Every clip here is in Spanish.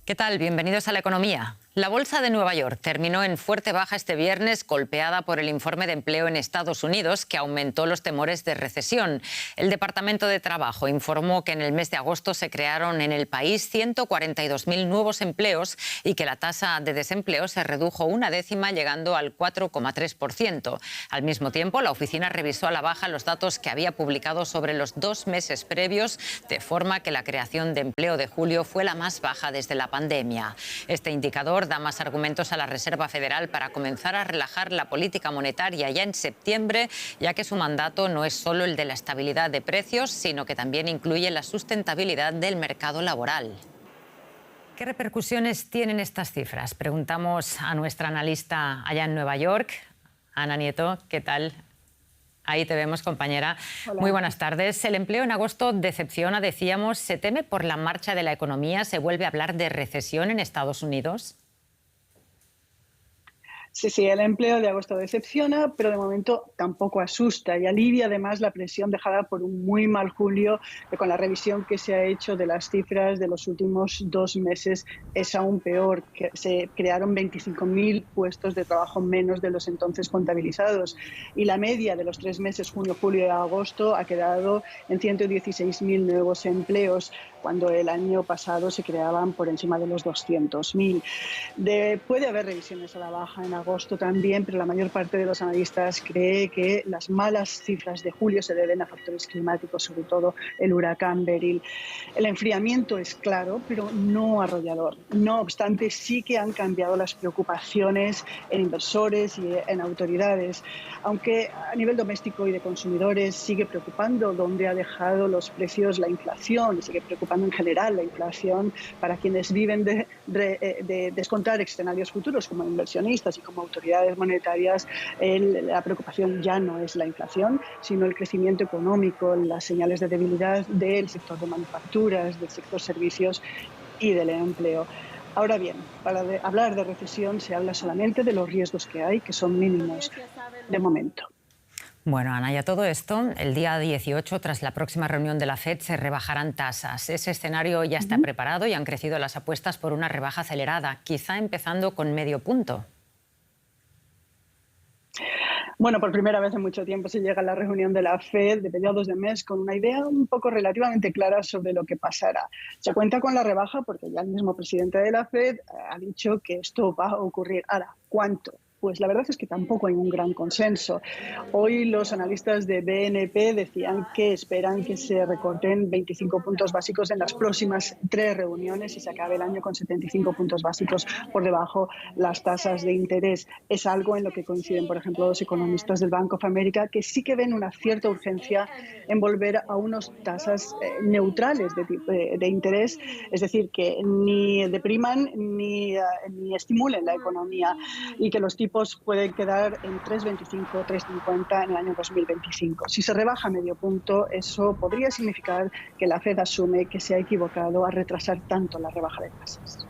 ¿Qué tal? Bienvenidos a La Economía. La bolsa de Nueva York terminó en fuerte baja este viernes, golpeada por el informe de empleo en Estados Unidos, que aumentó los temores de recesión. El Departamento de Trabajo informó que en el mes de agosto se crearon en el país 142.000 nuevos empleos y que la tasa de desempleo se redujo una décima, llegando al 4,3%. Al mismo tiempo, la oficina revisó a la baja los datos que había publicado sobre los 2 meses previos, de forma que la creación de empleo de julio fue la más baja desde la pandemia. Este indicador da más argumentos a la Reserva Federal para comenzar a relajar la política monetaria ya en septiembre, ya que su mandato no es solo el de la estabilidad de precios, sino que también incluye la sustentabilidad del mercado laboral. ¿Qué repercusiones tienen estas cifras? Preguntamos a nuestra analista allá en Nueva York, Ana Nieto. ¿Qué tal? Ahí te vemos, compañera. Hola. Muy buenas tardes. El empleo en agosto decepciona, decíamos. ¿Se teme por la marcha de la economía? ¿Se vuelve a hablar de recesión en Estados Unidos? Sí, el empleo de agosto decepciona, pero de momento tampoco asusta y alivia además la presión dejada por un muy mal julio, que con la revisión que se ha hecho de las cifras de los últimos 2 meses es aún peor. Que se crearon 25.000 puestos de trabajo menos de los entonces contabilizados y la media de los 3 meses, junio, julio y agosto, ha quedado en 116.000 nuevos empleos, cuando el año pasado se creaban por encima de los 200.000. Puede haber revisiones a la baja en agosto también, pero la mayor parte de los analistas cree que las malas cifras de julio se deben a factores climáticos, sobre todo el huracán Beryl. El enfriamiento es claro, pero no arrollador. No obstante, sí que han cambiado las preocupaciones en inversores y en autoridades, aunque a nivel doméstico y de consumidores sigue preocupando dónde ha dejado los precios la inflación, y sigue preocupando en general la inflación para quienes viven de descontar escenarios futuros como inversionistas y como autoridades monetarias. La preocupación ya no es la inflación, sino el crecimiento económico, las señales de debilidad del sector de manufacturas, del sector servicios y del empleo. Ahora bien, para hablar de recesión se habla solamente de los riesgos que hay, que son mínimos de momento. Bueno, Ana, y a todo esto, el día 18, tras la próxima reunión de la FED, se rebajarán tasas. Ese escenario ya está preparado y han crecido las apuestas por una rebaja acelerada, quizá empezando con medio punto. Bueno, por primera vez en mucho tiempo se llega a la reunión de la FED de mediados de mes con una idea un poco relativamente clara sobre lo que pasará. Se cuenta con la rebaja porque ya el mismo presidente de la FED ha dicho que esto va a ocurrir. Ahora, ¿cuánto? Pues la verdad es que tampoco hay un gran consenso. Hoy los analistas de BNP decían que esperan que se recorten 25 puntos básicos en las próximas 3 reuniones y se acabe el año con 75 puntos básicos por debajo las tasas de interés. Es algo en lo que coinciden, por ejemplo, los economistas del Bank of America, que sí que ven una cierta urgencia en volver a unas tasas neutrales de interés, es decir, que ni depriman ni estimulen la economía, y que los tipos pueden quedar en 3,25, 3,50 en el año 2025. Si se rebaja medio punto, eso podría significar que la FED asume que se ha equivocado a retrasar tanto la rebaja de tasas.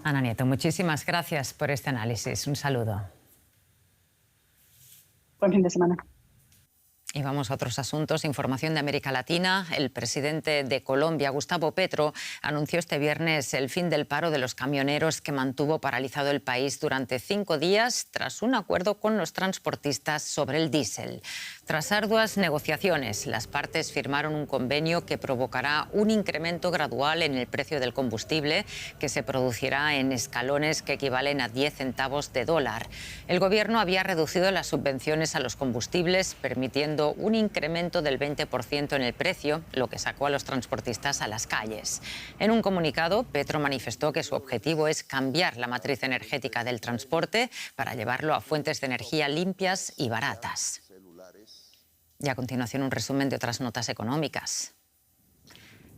Ana Nieto, muchísimas gracias por este análisis. Un saludo. Buen fin de semana. Y vamos a otros asuntos. Información de América Latina. El presidente de Colombia, Gustavo Petro, anunció este viernes el fin del paro de los camioneros que mantuvo paralizado el país durante 5 días tras un acuerdo con los transportistas sobre el diésel. Tras arduas negociaciones, las partes firmaron un convenio que provocará un incremento gradual en el precio del combustible, que se producirá en escalones que equivalen a 10 centavos de dólar. El gobierno había reducido las subvenciones a los combustibles, permitiendo un incremento del 20% en el precio, lo que sacó a los transportistas a las calles. En un comunicado, Petro manifestó que su objetivo es cambiar la matriz energética del transporte para llevarlo a fuentes de energía limpias y baratas. Y a continuación, un resumen de otras notas económicas.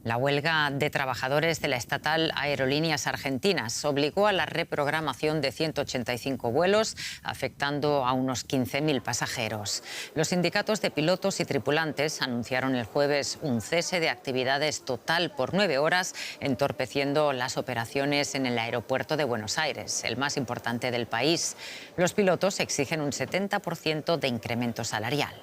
La huelga de trabajadores de la estatal Aerolíneas Argentinas obligó a la reprogramación de 185 vuelos, afectando a unos 15.000 pasajeros. Los sindicatos de pilotos y tripulantes anunciaron el jueves un cese de actividades total por 9 horas, entorpeciendo las operaciones en el aeropuerto de Buenos Aires, el más importante del país. Los pilotos exigen un 70% de incremento salarial.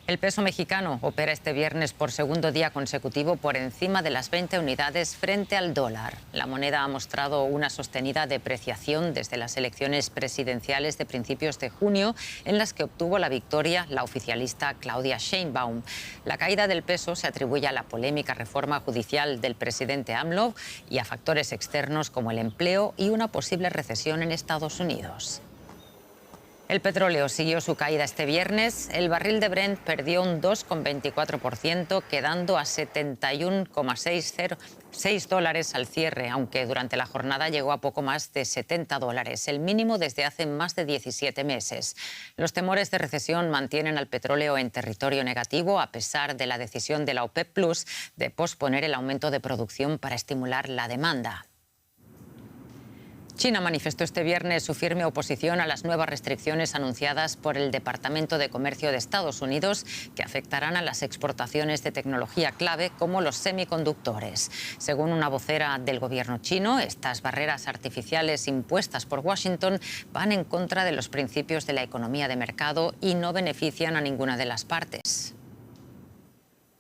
El peso mexicano opera este viernes por segundo día consecutivo por encima de las 20 unidades frente al dólar. La moneda ha mostrado una sostenida depreciación desde las elecciones presidenciales de principios de junio, en las que obtuvo la victoria la oficialista Claudia Sheinbaum. La caída del peso se atribuye a la polémica reforma judicial del presidente AMLO y a factores externos como el empleo y una posible recesión en Estados Unidos. El petróleo siguió su caída este viernes. El barril de Brent perdió un 2,24%, quedando a $71,6 al cierre, aunque durante la jornada llegó a poco más de $70, el mínimo desde hace más de 17 meses. Los temores de recesión mantienen al petróleo en territorio negativo, a pesar de la decisión de la OPEP Plus de posponer el aumento de producción para estimular la demanda. China manifestó este viernes su firme oposición a las nuevas restricciones anunciadas por el Departamento de Comercio de Estados Unidos, que afectarán a las exportaciones de tecnología clave como los semiconductores. Según una vocera del gobierno chino, estas barreras artificiales impuestas por Washington van en contra de los principios de la economía de mercado y no benefician a ninguna de las partes.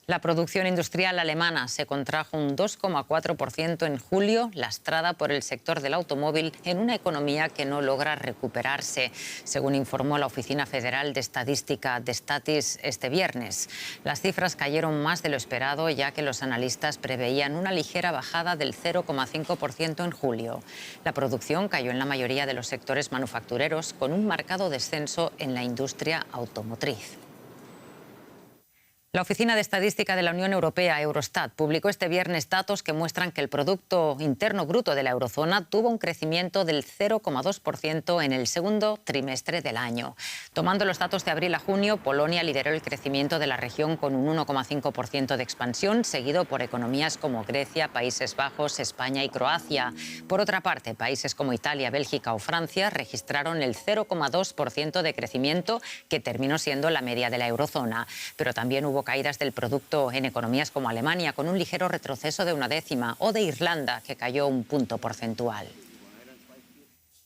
La producción industrial alemana se contrajo un 2,4% en julio, lastrada por el sector del automóvil en una economía que no logra recuperarse, según informó la Oficina Federal de Estadística de Statis este viernes. Las cifras cayeron más de lo esperado, ya que los analistas preveían una ligera bajada del 0,5% en julio. La producción cayó en la mayoría de los sectores manufactureros, con un marcado descenso en la industria automotriz. La Oficina de Estadística de la Unión Europea, Eurostat, publicó este viernes datos que muestran que el Producto Interno Bruto de la eurozona tuvo un crecimiento del 0,2% en el segundo trimestre del año. Tomando los datos de abril a junio, Polonia lideró el crecimiento de la región con un 1,5% de expansión, seguido por economías como Grecia, Países Bajos, España y Croacia. Por otra parte, países como Italia, Bélgica o Francia registraron el 0,2% de crecimiento, que terminó siendo la media de la eurozona. Pero también hubo caídas del producto en economías como Alemania, con un ligero retroceso de 0,1%, o de Irlanda, que cayó un punto porcentual.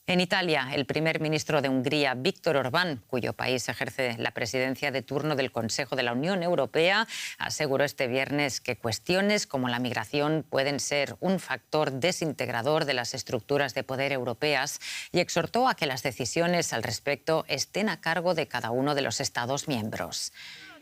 En Italia, el primer ministro de Hungría, Viktor Orbán, cuyo país ejerce la presidencia de turno del Consejo de la Unión Europea, aseguró este viernes que cuestiones como la migración pueden ser un factor desintegrador de las estructuras de poder europeas y exhortó a que las decisiones al respecto estén a cargo de cada uno de los Estados miembros.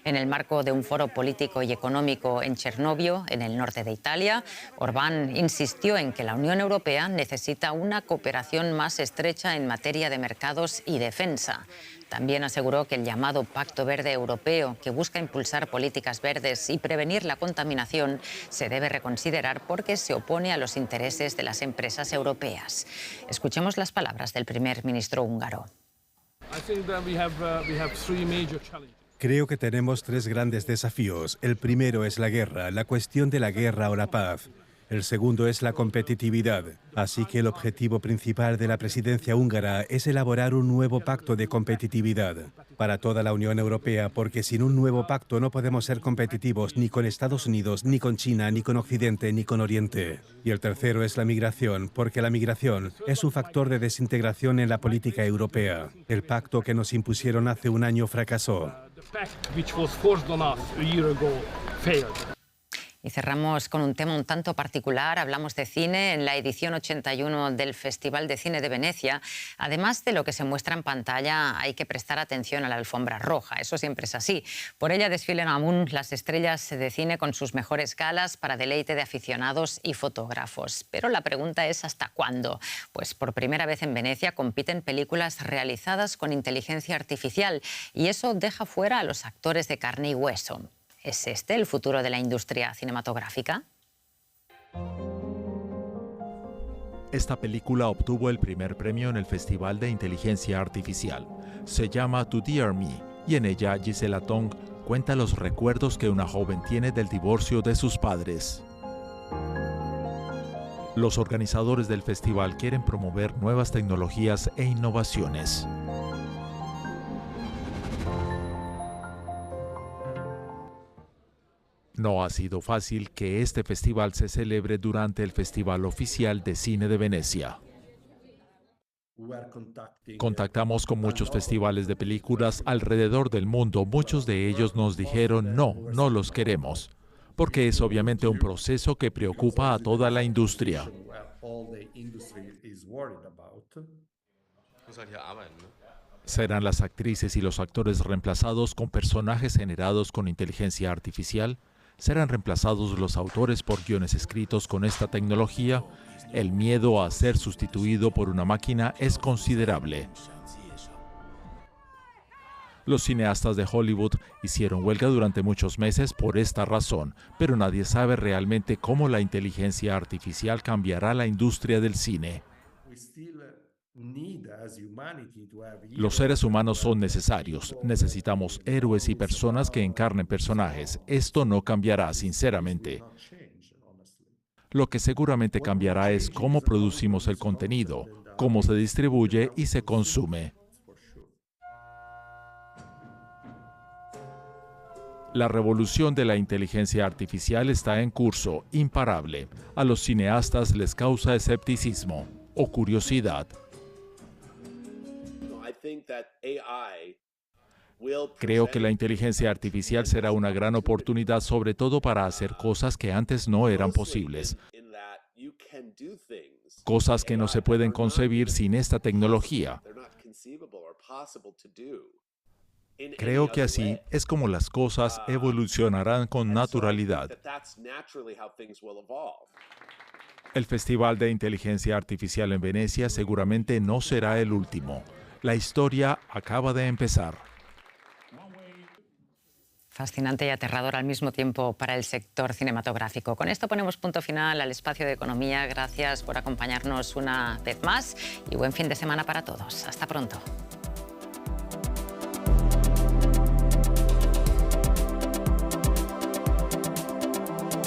En el marco de un foro político y económico en Cernovio, en el norte de Italia, Orbán insistió en que la Unión Europea necesita una cooperación más estrecha en materia de mercados y defensa. También aseguró que el llamado Pacto Verde Europeo, que busca impulsar políticas verdes y prevenir la contaminación, se debe reconsiderar porque se opone a los intereses de las empresas europeas. Escuchemos las palabras del primer ministro húngaro. Creo que tenemos tres grandes desafíos. El primero es la guerra, la cuestión de la guerra o la paz. El segundo es la competitividad. Así que el objetivo principal de la presidencia húngara es elaborar un nuevo pacto de competitividad para toda la Unión Europea, porque sin un nuevo pacto no podemos ser competitivos ni con Estados Unidos, ni con China, ni con Occidente, ni con Oriente. Y el tercero es la migración, porque la migración es un factor de desintegración en la política europea. El pacto que nos impusieron hace un año fracasó. Y cerramos con un tema un tanto particular. Hablamos de cine en la edición 81 del Festival de Cine de Venecia. Además de lo que se muestra en pantalla, hay que prestar atención a la alfombra roja. Eso siempre es así. Por ella desfilan aún las estrellas de cine con sus mejores galas para deleite de aficionados y fotógrafos. Pero la pregunta es ¿hasta cuándo? Pues por primera vez en Venecia compiten películas realizadas con inteligencia artificial y eso deja fuera a los actores de carne y hueso. ¿Es este el futuro de la industria cinematográfica? Esta película obtuvo el primer premio en el Festival de Inteligencia Artificial. Se llama To Dear Me y en ella Gisela Tong cuenta los recuerdos que una joven tiene del divorcio de sus padres. Los organizadores del festival quieren promover nuevas tecnologías e innovaciones. No ha sido fácil que este festival se celebre durante el Festival Oficial de Cine de Venecia. Contactamos con muchos festivales de películas alrededor del mundo. Muchos de ellos nos dijeron, no los queremos, porque es obviamente un proceso que preocupa a toda la industria. ¿Serán las actrices y los actores reemplazados con personajes generados con inteligencia artificial? ¿Serán reemplazados los autores por guiones escritos con esta tecnología? El miedo a ser sustituido por una máquina es considerable. Los cineastas de Hollywood hicieron huelga durante muchos meses por esta razón, pero nadie sabe realmente cómo la inteligencia artificial cambiará la industria del cine. Los seres humanos son necesarios. Necesitamos héroes y personas que encarnen personajes. Esto no cambiará, sinceramente. Lo que seguramente cambiará es cómo producimos el contenido, cómo se distribuye y se consume. La revolución de la inteligencia artificial está en curso, imparable. A los cineastas les causa escepticismo o curiosidad. Creo que la inteligencia artificial será una gran oportunidad, sobre todo para hacer cosas que antes no eran posibles. Cosas que no se pueden concebir sin esta tecnología. Creo que así es como las cosas evolucionarán con naturalidad. El Festival de Inteligencia Artificial en Venecia seguramente no será el último. La historia acaba de empezar. Fascinante y aterrador al mismo tiempo para el sector cinematográfico. Con esto ponemos punto final al espacio de economía. Gracias por acompañarnos una vez más y buen fin de semana para todos. Hasta pronto.